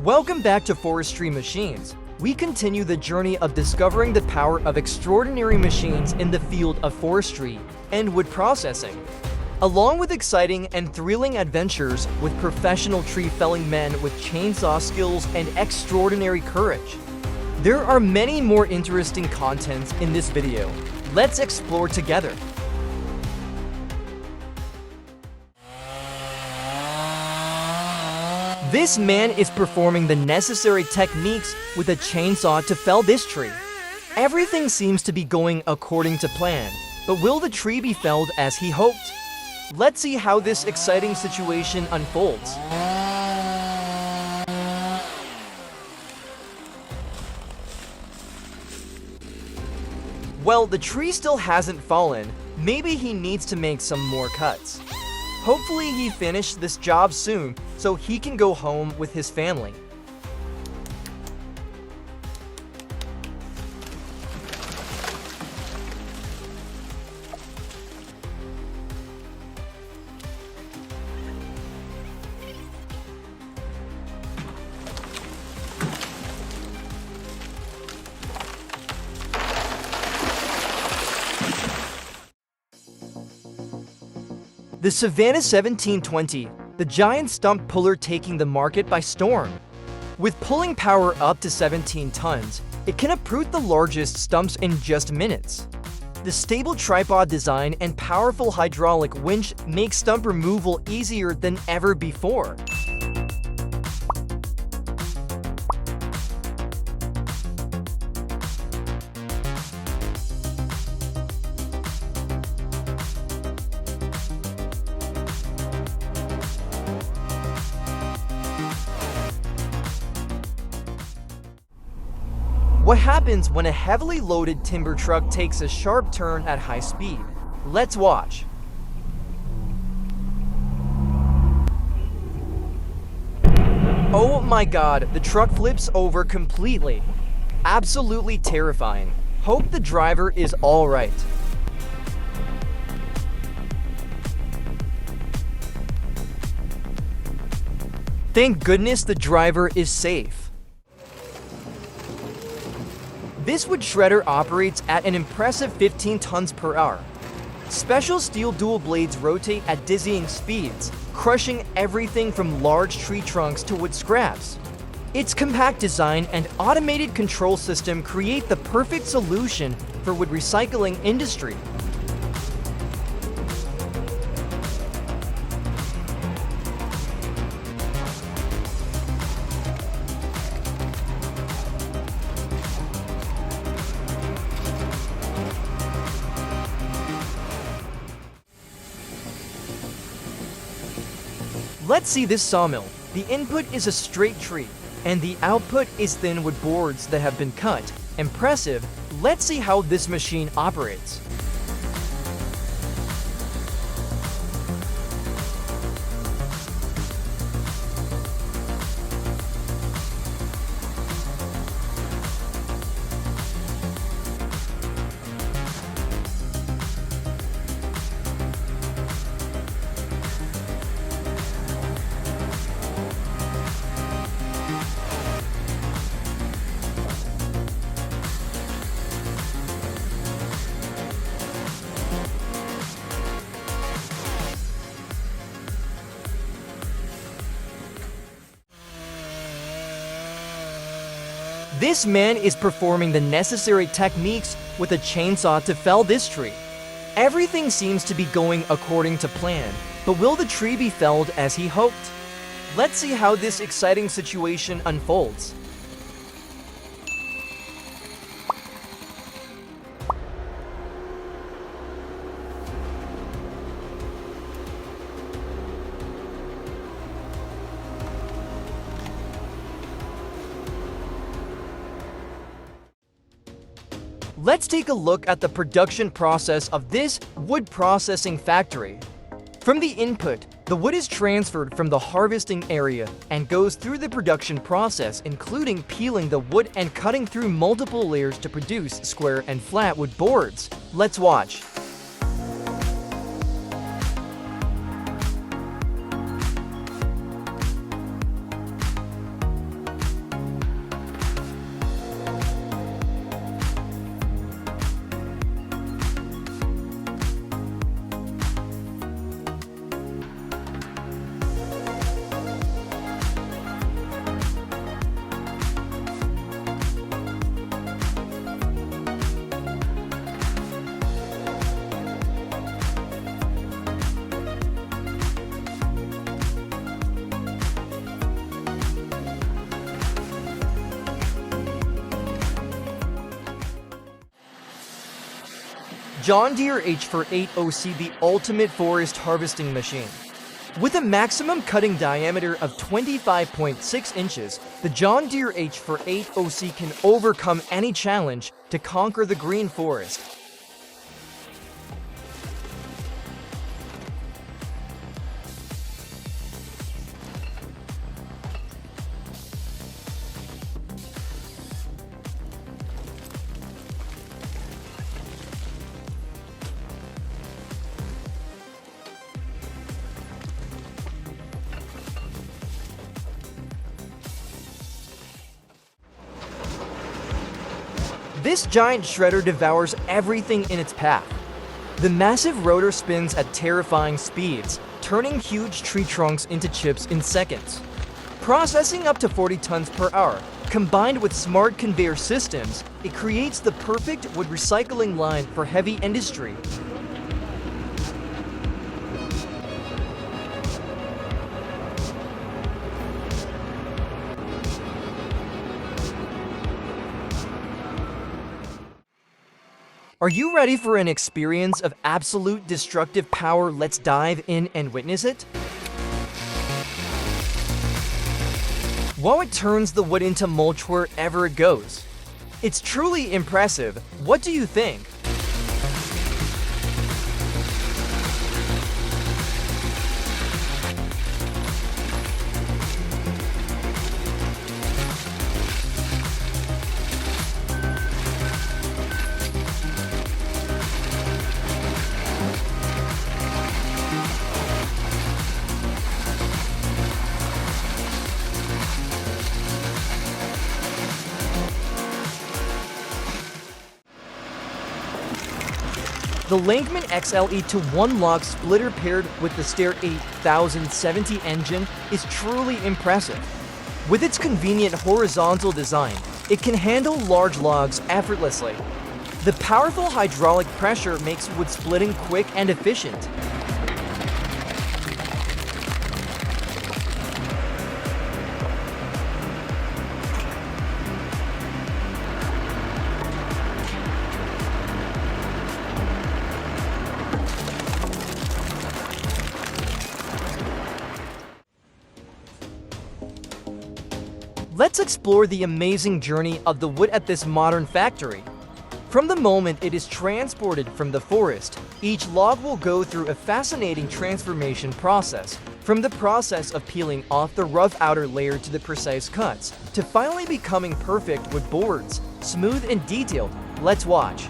Welcome back to Forestry Machines. We continue the journey of discovering the power of extraordinary machines in the field of forestry and wood processing. Along with exciting and thrilling adventures with professional tree-felling men with chainsaw skills and extraordinary courage. There are many more interesting contents in this video. Let's explore together. This man is performing the necessary techniques with a chainsaw to fell this tree. Everything seems to be going according to plan, but will the tree be felled as he hoped? Let's see how this exciting situation unfolds. Well, the tree still hasn't fallen. Maybe he needs to make some more cuts. Hopefully he finished this job soon so he can go home with his family. The Savannah 1720, the giant stump puller taking the market by storm. With pulling power up to 17 tons, it can uproot the largest stumps in just minutes. The stable tripod design and powerful hydraulic winch make stump removal easier than ever before. What happens when a heavily loaded timber truck takes a sharp turn at high speed? Let's watch. Oh my god, the truck flips over completely. Absolutely terrifying. Hope the driver is alright. Thank goodness the driver is safe. This wood shredder operates at an impressive 15 tons per hour. Special steel dual blades rotate at dizzying speeds, crushing everything from large tree trunks to wood scraps. Its compact design and automated control system create the perfect solution for wood recycling industry. Let's see this sawmill. The input is a straight tree, and the output is thin wood boards that have been cut. Impressive. Let's see how this machine operates. This man is performing the necessary techniques with a chainsaw to fell this tree. Everything seems to be going according to plan, but will the tree be felled as he hoped? Let's see how this exciting situation unfolds. Let's take a look at the production process of this wood processing factory. From the input, the wood is transferred from the harvesting area and goes through the production process, including peeling the wood and cutting through multiple layers to produce square and flat wood boards. Let's watch. John Deere H48OC, the ultimate forest harvesting machine. With a maximum cutting diameter of 25.6 inches, the John Deere H48OC can overcome any challenge to conquer the green forest. This giant shredder devours everything in its path. The massive rotor spins at terrifying speeds, turning huge tree trunks into chips in seconds. Processing up to 40 tons per hour, combined with smart conveyor systems, it creates the perfect wood recycling line for heavy industry. Are you ready for an experience of absolute destructive power? Let's dive in and witness it. While it turns the wood into mulch wherever it goes. It's truly impressive. What do you think? The Langman XLE-1 log splitter paired with the Steyr 8070 engine is truly impressive. With its convenient horizontal design, it can handle large logs effortlessly. The powerful hydraulic pressure makes wood splitting quick and efficient. Let's explore the amazing journey of the wood at this modern factory. From the moment it is transported from the forest, each log will go through a fascinating transformation process, from the process of peeling off the rough outer layer to the precise cuts, to finally becoming perfect wood boards, smooth and detailed. Let's watch.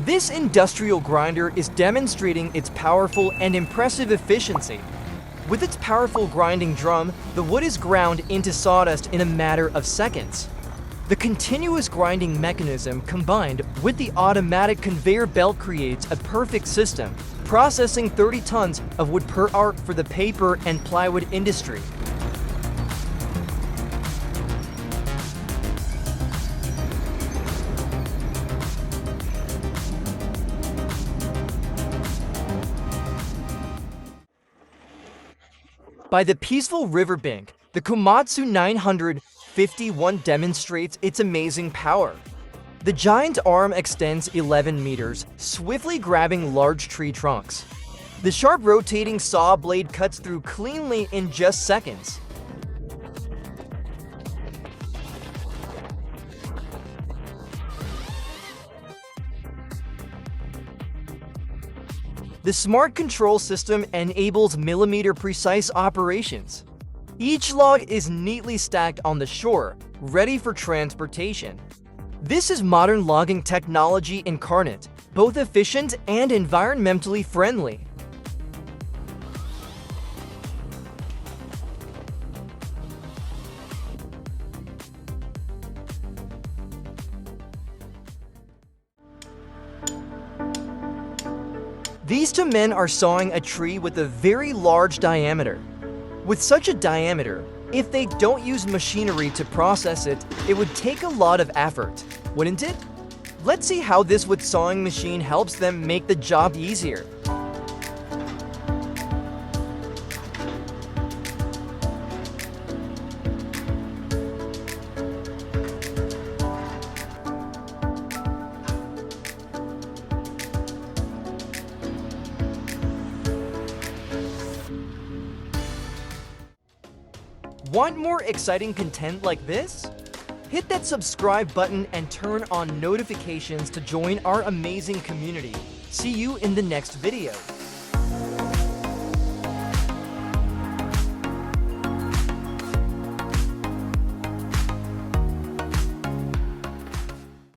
This industrial grinder is demonstrating its powerful and impressive efficiency. With its powerful grinding drum, the wood is ground into sawdust in a matter of seconds. The continuous grinding mechanism combined with the automatic conveyor belt creates a perfect system, processing 30 tons of wood per hour for the paper and plywood industry. By the peaceful riverbank, the Komatsu 951 demonstrates its amazing power. The giant arm extends 11 meters, swiftly grabbing large tree trunks. The sharp rotating saw blade cuts through cleanly in just seconds. The smart control system enables millimeter-precise operations. Each log is neatly stacked on the shore, ready for transportation. This is modern logging technology incarnate, both efficient and environmentally friendly. These two men are sawing a tree with a very large diameter. With such a diameter, if they don't use machinery to process it, it would take a lot of effort, wouldn't it? Let's see how this wood sawing machine helps them make the job easier. Want more exciting content like this? Hit that subscribe button and turn on notifications to join our amazing community. See you in the next video.